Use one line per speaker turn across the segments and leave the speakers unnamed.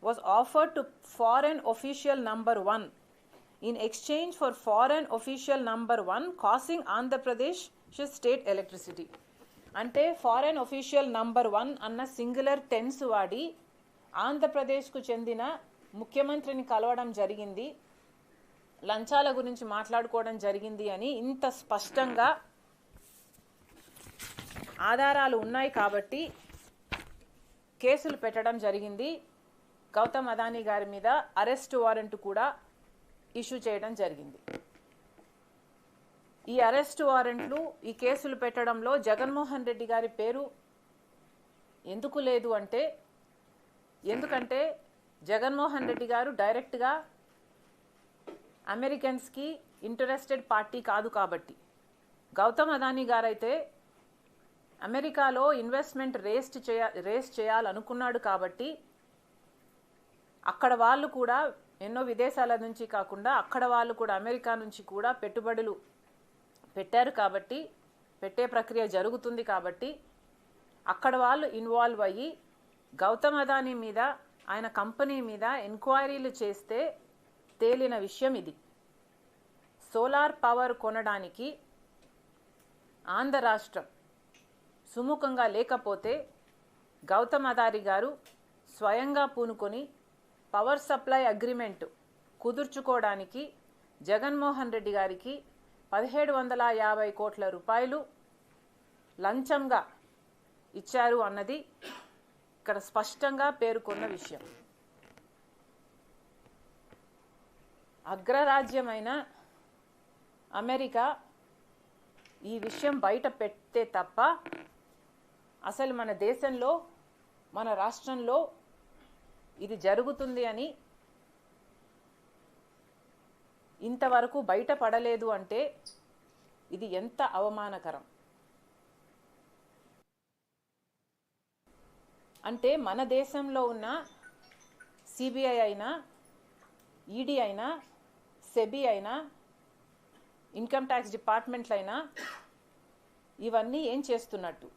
was offered to foreign official number 1 in exchange for foreign official number 1 causing Andhra Pradesh state electricity. అంటే foreign official number 1 అన్న singular tense వాడి ఆంధ్రప్రదేశ్కు చెందిన ముఖ్యమంత్రిని కలవడం జరిగింది, లంచాల గురించి మాట్లాడుకోవడం జరిగింది అని ఇంత స్పష్టంగా ఆధారాలు ఉన్నాయి కాబట్టి కేసులు పెట్టడం జరిగింది. గౌతమ్ అదానీ గారి మీద అరెస్ట్ వారెంట్ కూడా ఇష్యూ చేయడం జరిగింది. ఈ అరెస్ట్ వారెంట్లు, ఈ కేసులు పెట్టడంలో జగన్మోహన్ రెడ్డి గారి పేరు ఎందుకు లేదు అంటే, ఎందుకంటే జగన్మోహన్ రెడ్డి గారు డైరెక్ట్గా అమెరికన్స్కి ఇంట్రెస్టెడ్ పార్టీ కాదు కాబట్టి. గౌతమ్ అదానీ గారైతే అమెరికాలో ఇన్వెస్ట్మెంట్ రేస్ చేయాలనుకున్నాడు కాబట్టి అక్కడ వాళ్ళు కూడా ఎన్నో విదేశాల నుంచి కాకుండా అక్కడ వాళ్ళు కూడా అమెరికా నుంచి కూడా పెట్టుబడులు పెట్టారు కాబట్టి, పెట్టే ప్రక్రియ జరుగుతుంది కాబట్టి అక్కడ వాళ్ళు ఇన్వాల్వ్ అయ్యి గౌతమ్ అదానీ మీద, ఆయన కంపెనీ మీద ఎంక్వైరీలు చేస్తే తేలిన విషయం ఇది. సోలార్ పవర్ కొనడానికి ఆంధ్ర రాష్ట్రం సుముఖంగా లేకపోతే గౌతమ్ అదానీ గారు స్వయంగా పూనుకొని పవర్ సప్లై అగ్రిమెంట్ కుదుర్చుకోవడానికి జగన్మోహన్ రెడ్డి గారికి 1750 కోట్ల రూపాయలు లంచంగా ఇచ్చారు అన్నది ఇక్కడ స్పష్టంగా పేర్కొన్న విషయం. అగ్రరాజ్యమైన అమెరికా ఈ విషయం బయట పెడితే తప్ప అసలు మన దేశంలో, మన రాష్ట్రంలో ఇది జరుగుతుంది అని ఇంతవరకు బయటపడలేదు అంటే ఇది ఎంత అవమానకరం. అంటే మన దేశంలో ఉన్న సిబిఐ అయినా, ఈడీ అయినా, సెబీ అయినా, ఇన్కమ్ ట్యాక్స్ డిపార్ట్మెంట్లైనా ఇవన్నీ ఏం చేస్తున్నట్టు?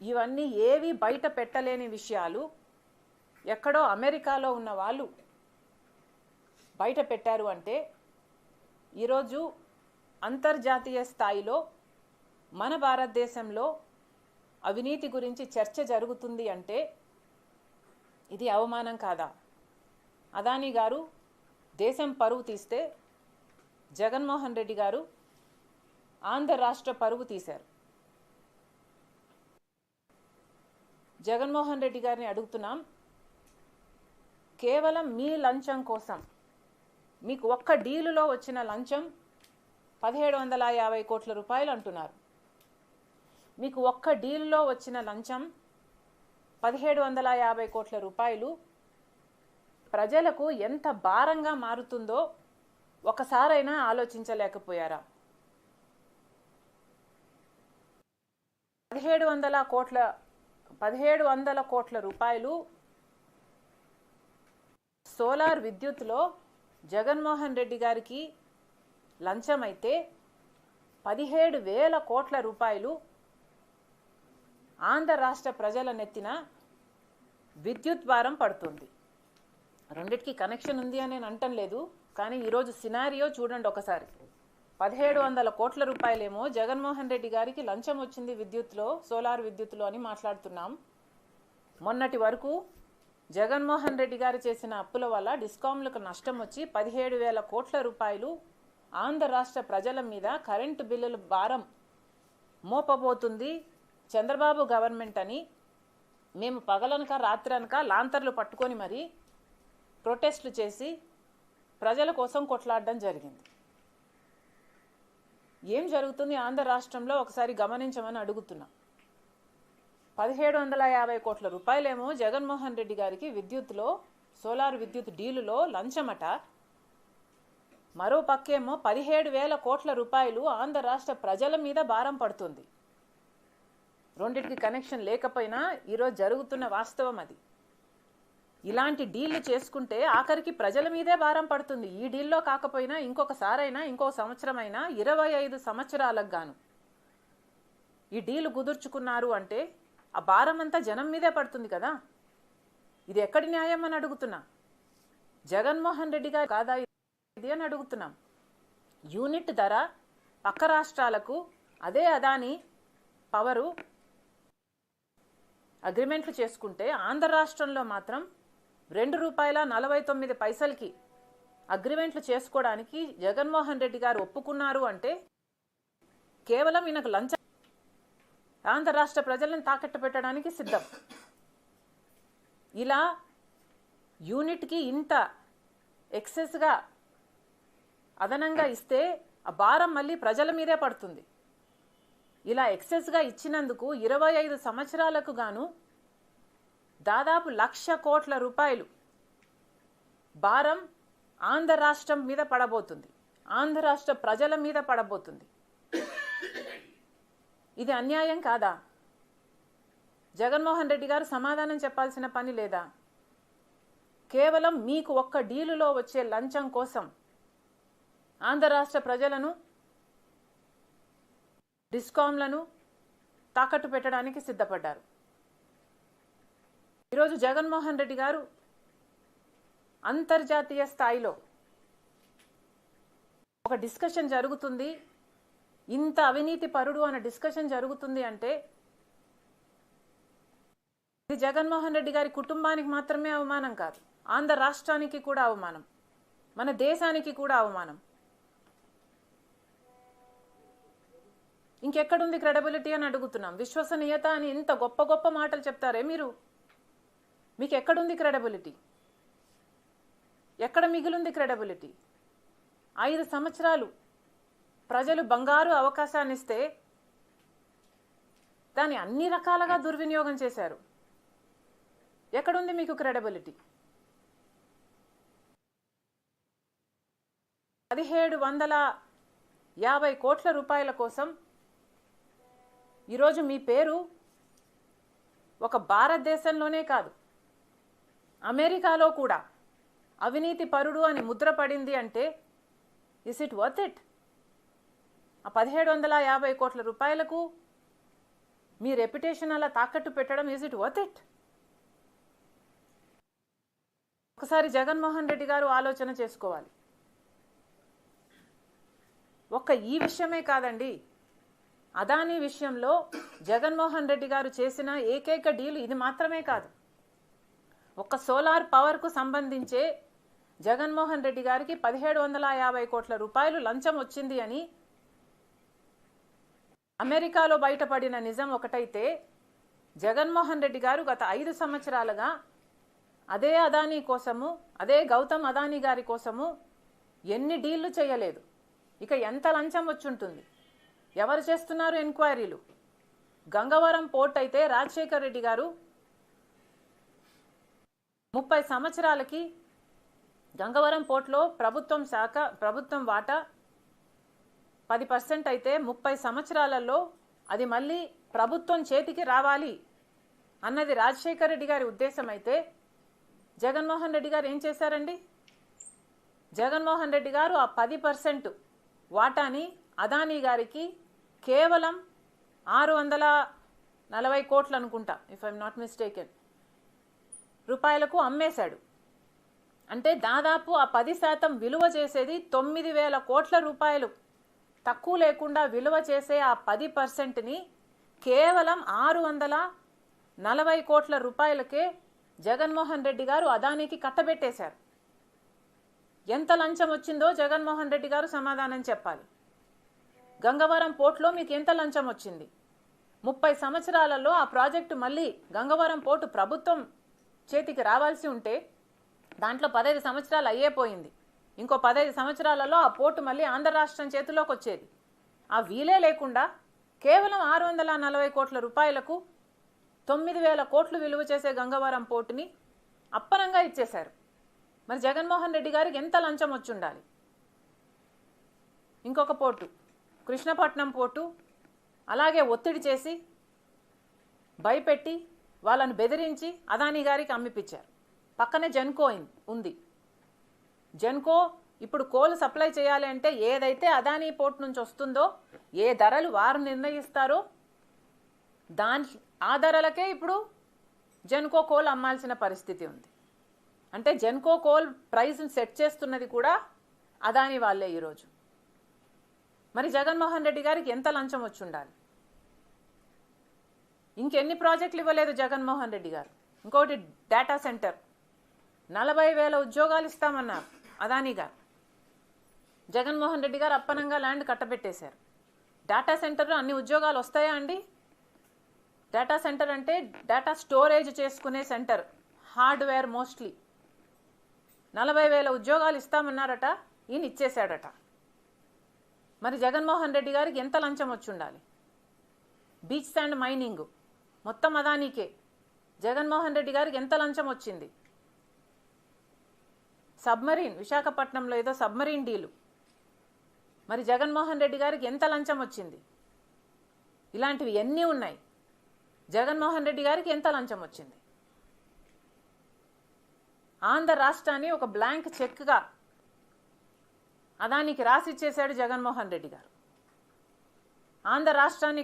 ఇవన్నీ ఏవి బయట పెట్టలేని విషయాలు ఎక్కడో అమెరికాలో ఉన్న వాళ్ళు బయట పెట్టారు అంటే ఈరోజు అంతర్జాతీయ స్థాయిలో మన భారతదేశంలో అవినీతి గురించి చర్చ జరుగుతుంది అంటే ఇది అవమానం కాదా? అదానీ గారు దేశం పరువు తీస్తే జగన్మోహన్ రెడ్డి గారు ఆంధ్ర రాష్ట్ర పరువు తీశారు. జగన్మోహన్ రెడ్డి గారిని అడుగుతున్నాం, కేవలం మీ లంచం కోసం, మీకు ఒక్క డీలులో వచ్చిన లంచం 1750 కోట్ల రూపాయలు అంటున్నారు. మీకు ఒక్క డీలులో వచ్చిన లంచం 1750 కోట్ల రూపాయలు ప్రజలకు ఎంత భారంగా మారుతుందో ఒకసారైనా ఆలోచించలేకపోయారా? 1700 కోట్ల రూపాయలు సోలార్ విద్యుత్లో జగన్మోహన్ రెడ్డి గారికి లంచం అయితే 17,000 కోట్ల రూపాయలు ఆంధ్ర రాష్ట్ర ప్రజల నెత్తిన విద్యుత్ భారం పడుతుంది. రెండిటికి కనెక్షన్ ఉంది అని నేను అంటం లేదు, కానీ ఈరోజు సినారియో చూడండి ఒకసారి. 1700 కోట్ల రూపాయలేమో జగన్మోహన్ రెడ్డి గారికి లంచం వచ్చింది విద్యుత్లో, సోలార్ విద్యుత్లో అని మాట్లాడుతున్నాం. మొన్నటి వరకు జగన్మోహన్ రెడ్డి గారు చేసిన అప్పుల వల్ల డిస్కామ్లకు నష్టం వచ్చి 17,000 కోట్ల రూపాయలు ఆంధ్ర రాష్ట్ర ప్రజల మీద కరెంటు బిల్లుల భారం మోపబోతుంది చంద్రబాబు గవర్నమెంట్ అని మేము పగలనక రాత్రనక లాంతర్లు పట్టుకొని మరీ ప్రొటెస్ట్లు చేసి ప్రజల కోసం కొట్లాడడం జరిగింది. ఏం జరుగుతుంది ఆంధ్ర రాష్ట్రంలో ఒకసారి గమనించమని అడుగుతున్నా. 1750 కోట్ల రూపాయలేమో జగన్మోహన్ రెడ్డి గారికి విద్యుత్లో, సోలార్ విద్యుత్ డీలులో లంచమట. మరో పక్కేమో 17,000 కోట్ల రూపాయలు ఆంధ్ర రాష్ట్ర ప్రజల మీద భారం పడుతుంది. రెండింటికి కనెక్షన్ లేకపోయినా ఈరోజు జరుగుతున్న వాస్తవం అది. ఇలాంటి డీళ్లు చేసుకుంటే ఆఖరికి ప్రజల మీదే భారం పడుతుంది. ఈ డీల్లో కాకపోయినా ఇంకొకసారైనా, ఇంకో సంవత్సరమైనా, 25 సంవత్సరాలకు గాను ఈ డీలు కుదుర్చుకున్నారు అంటే ఆ భారం అంతా జనం మీదే పడుతుంది కదా. ఇది ఎక్కడి న్యాయం అని అడుగుతున్నా. జగన్మోహన్ రెడ్డి గారు కాదా ఇది అని అడుగుతున్నాం. యూనిట్ ధర పక్క రాష్ట్రాలకు అదే అదాని పవరు అగ్రిమెంట్లు చేసుకుంటే ఆంధ్ర రాష్ట్రంలో మాత్రం ₹2.49 అగ్రిమెంట్లు చేసుకోవడానికి జగన్మోహన్ రెడ్డి గారు ఒప్పుకున్నారు అంటే కేవలం ఈయనకు లంచం, ఆంధ్ర రాష్ట్ర ప్రజలను తాకట్టు పెట్టడానికి సిద్ధం. ఇలా యూనిట్కి ఇంత ఎక్సెస్గా అదనంగా ఇస్తే ఆ భారం మళ్ళీ ప్రజల మీదే పడుతుంది. ఇలా ఎక్సెస్గా ఇచ్చినందుకు 25 సంవత్సరాలకు గాను దాదాపు ₹1,00,000 కోట్ల భారం ఆంధ్ర రాష్ట్రం మీద పడబోతుంది, ఆంధ్ర రాష్ట్ర ప్రజల మీద పడబోతుంది. ఇది అన్యాయం కాదా? జగన్మోహన్ రెడ్డి గారు సమాధానం చెప్పాల్సిన పని లేదా? కేవలం మీకు ఒక్క డీలులో వచ్చే లంచం కోసం ఆంధ్ర రాష్ట్ర ప్రజలను, డిస్కామ్లను తాకట్టు పెట్టడానికి సిద్ధపడ్డారు. ఈరోజు జగన్మోహన్ రెడ్డి గారు అంతర్జాతీయ స్థాయిలో ఒక డిస్కషన్ జరుగుతుంది, ఇంత అవినీతి పరుడు అనే డిస్కషన్ జరుగుతుంది అంటే ఇది జగన్మోహన్ రెడ్డి గారి కుటుంబానికి మాత్రమే అవమానం కాదు, ఆంధ్ర రాష్ట్రానికి కూడా అవమానం, మన దేశానికి కూడా అవమానం. ఇంకెక్కడుంది క్రెడిబిలిటీ అని అడుగుతున్నాం. విశ్వసనీయత అని ఇంత గొప్ప గొప్ప మాటలు చెప్తారే మీరు, మీకు ఎక్కడుంది క్రెడిబిలిటీ? ఎక్కడ మిగిలింది క్రెడిబిలిటీ? 5 సంవత్సరాలు ప్రజలు బంగారు అవకాశాన్ని ఇస్తే దాన్ని అన్ని రకాలుగా దుర్వినియోగం చేశారు. ఎక్కడుంది మీకు క్రెడిబిలిటీ? 1750 కోట్ల రూపాయల కోసం ఈరోజు మీ పేరు ఒక భారతదేశంలోనే కాదు అమెరికాలో కూడా అవినీతి పరుడు అని ముద్ర పడింది అంటే ఇస్ ఇట్ వర్త్ ఇట్? ఆ 1750 కోట్ల రూపాయలకు మీ రెప్యుటేషన్ అలా తాకట్టు పెట్టడం ఇస్ ఇట్ వర్త్ ఇట్? ఒకసారి జగన్మోహన్ రెడ్డి గారు ఆలోచన చేసుకోవాలి. ఒక్క ఈ విషయమే కాదండి, అదానీ విషయంలో జగన్మోహన్ రెడ్డి గారు చేసిన ఏకైక డీల్ ఇది మాత్రమే కాదు. ఒక్క సోలార్ పవర్కు సంబంధించే జగన్మోహన్ రెడ్డి గారికి 1750 కోట్ల రూపాయలు లంచం వచ్చింది అని అమెరికాలో బయటపడిన నిజం ఒకటైతే, జగన్మోహన్ రెడ్డి గారు గత 5 సంవత్సరాలుగా అదే అదానీ కోసము, అదే గౌతమ్ అదానీ గారి కోసము ఎన్ని డీళ్లు చేయలేదు? ఇక ఎంత లంచం వచ్చుంటుంది? ఎవరు చేస్తున్నారు ఎంక్వైరీలు? గంగవరం పోర్ట్ అయితే రాజశేఖర్ రెడ్డి గారు 30 సంవత్సరాలకి గంగవరం పోర్ట్లో ప్రభుత్వం వాటా 10% అయితే 30 సంవత్సరాలలో అది మళ్ళీ ప్రభుత్వం చేతికి రావాలి అన్నది రాజశేఖర్ రెడ్డి గారి ఉద్దేశం అయితే, జగన్మోహన్ రెడ్డి గారు ఏం చేశారండి? జగన్మోహన్ రెడ్డి గారు ఆ 10% వాటాని అదానీ గారికి కేవలం 640 కోట్లు అనుకుంటా, ఇఫ్ ఐఎమ్ నాట్ మిస్టేకెన్, రూపాయలకు అమ్మేశాడు. అంటే దాదాపు ఆ 10% విలువ చేసేది 9,000 కోట్ల రూపాయలు. తక్కువ లేకుండా విలువ చేసే ఆ 10%ని కేవలం 640 కోట్ల రూపాయలకే జగన్మోహన్ రెడ్డి గారు అదానీకి కట్టబెట్టేశారు. ఎంత లంచం వచ్చిందో జగన్మోహన్ రెడ్డి గారు సమాధానం చెప్పాలి. గంగవరం పోర్టులో మీకు ఎంత లంచం వచ్చింది? 30 సంవత్సరాలలో ఆ ప్రాజెక్టు మళ్ళీ గంగవరం పోర్టు ప్రభుత్వం చేతికి రావాల్సి ఉంటే దాంట్లో 15 సంవత్సరాలు అయ్యేపోయింది. ఇంకో 15 సంవత్సరాలలో ఆ పోర్టు మళ్ళీ ఆంధ్ర రాష్ట్రం చేతిలోకి వచ్చేది. ఆ వీలే లేకుండా కేవలం 640 కోట్ల రూపాయలకు 9,000 కోట్లు విలువ చేసే గంగవరం పోర్టుని అప్పనంగా ఇచ్చేశారు. మరి జగన్మోహన్ రెడ్డి గారికి ఎంత లంచం వచ్చి ఉండాలి? ఇంకొక పోర్టు కృష్ణపట్నం పోర్టు అలాగే ఒత్తిడి చేసి భయపెట్టి వాళ్ళను బెదిరించి అదానీ గారికి అమ్మిపించారు. పక్కనే జెన్కో ఉంది. జెన్కో ఇప్పుడు కోల్ సప్లై చేయాలి అంటే ఏదైతే అదానీ పోర్ట్ నుంచి వస్తుందో, ఏ ధరలు వారు నిర్ణయిస్తారో ఆ ధరలకే ఇప్పుడు జెన్కో కోల్ అమ్మాల్సిన పరిస్థితి ఉంది. అంటే జెన్కో కోల్ ప్రైస్ని సెట్ చేస్తున్నది కూడా అదాని వాళ్ళే ఈరోజు. మరి జగన్మోహన్ రెడ్డి గారికి ఎంత లంచం వచ్చి ఉండాలి? ఇంకెన్ని ప్రాజెక్టులు ఇవ్వలేదు జగన్మోహన్ రెడ్డి గారు. ఇంకోటి డేటా సెంటర్ 40,000 ఉద్యోగాలు ఇస్తామన్నారు అదాని గారు. జగన్మోహన్ రెడ్డి గారు అప్పనంగా ల్యాండ్ కట్టబెట్టేశారు. డేటా సెంటర్లో అన్ని ఉద్యోగాలు వస్తాయా అండి? డేటా సెంటర్ అంటే డేటా స్టోరేజ్ చేసుకునే సెంటర్, హార్డ్వేర్ మోస్ట్లీ. 40,000 ఉద్యోగాలు ఇస్తామన్నారట, ఈయన ఇచ్చేశాడట. మరి జగన్మోహన్ రెడ్డి గారికి ఎంత లంచం వచ్చి ఉండాలి? బీచ్ శాండ్ మైనింగ్ మొత్తం అదానికే. జగన్మోహన్ రెడ్డి గారికి ఎంత లంచం వచ్చింది? సబ్మరీన్, విశాఖపట్నంలో ఏదో సబ్మరీన్ డీలు, మరి జగన్మోహన్ రెడ్డి గారికి ఎంత లంచం వచ్చింది? ఇలాంటివి ఎన్ని ఉన్నాయి. జగన్మోహన్ రెడ్డి గారికి ఎంత లంచం వచ్చింది? ఆంధ్ర రాష్ట్రాన్ని ఒక బ్లాంక్ చెక్గా అదానికి రాసిచ్చేశాడు జగన్మోహన్ రెడ్డి గారు. ఆంధ్ర రాష్ట్రాన్ని